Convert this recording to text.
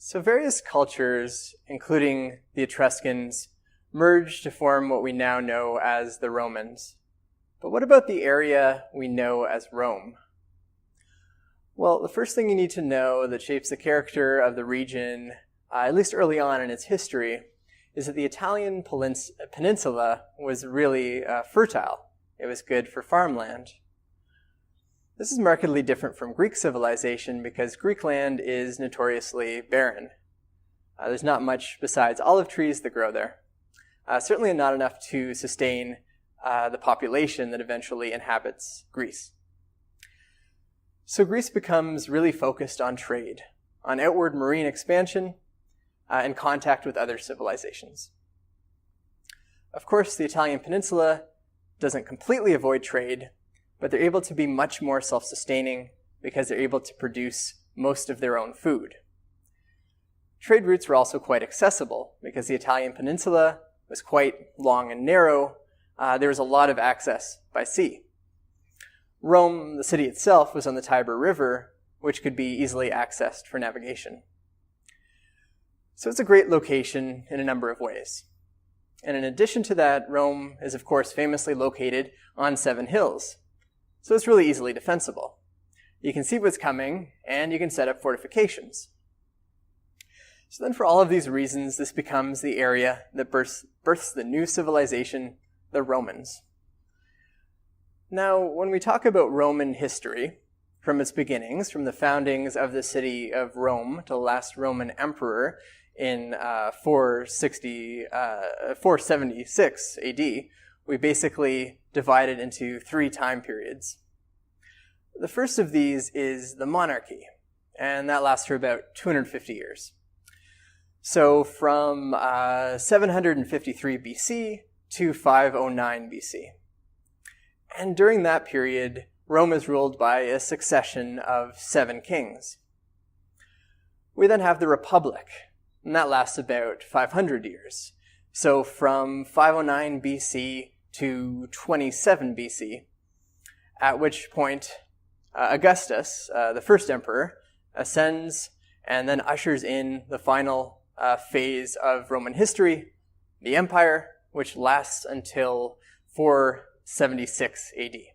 So various cultures, including the Etruscans, merged to form what we now know as the Romans. But what about the area we know as Rome? Well, the first thing you need to know that shapes the character of the region, at least early on in its history, is that the Italian peninsula was really fertile. It was good for farmland. This is markedly different from Greek civilization because Greek land is notoriously barren. There's not much besides olive trees that grow there. Certainly not enough to sustain the population that eventually inhabits Greece. So Greece becomes really focused on trade, on outward marine expansion, and contact with other civilizations. Of course, the Italian peninsula doesn't completely avoid trade, but they're able to be much more self-sustaining because they're able to produce most of their own food. Trade routes were also quite accessible because the Italian peninsula was quite long and narrow. There was a lot of access by sea. Rome, the city itself, was on the Tiber River, which could be easily accessed for navigation. So it's a great location in a number of ways. And in addition to that, Rome is of course famously located on 7 hills. So it's really easily defensible. You can see what's coming, and you can set up fortifications. So then for all of these reasons, this becomes the area that births the new civilization, the Romans. Now, when we talk about Roman history, from its beginnings, from the foundings of the city of Rome to the last Roman emperor in 476 AD, we basically divided into 3 time periods. The first of these is the monarchy, and that lasts for about 250 years. So from 753 BC to 509 BC. And during that period, Rome is ruled by a succession of 7 kings. We then have the Republic, and that lasts about 500 years. So from 509 BC to 27 BC, at which point Augustus, the first emperor, ascends and then ushers in the final phase of Roman history, the empire, which lasts until 476 AD.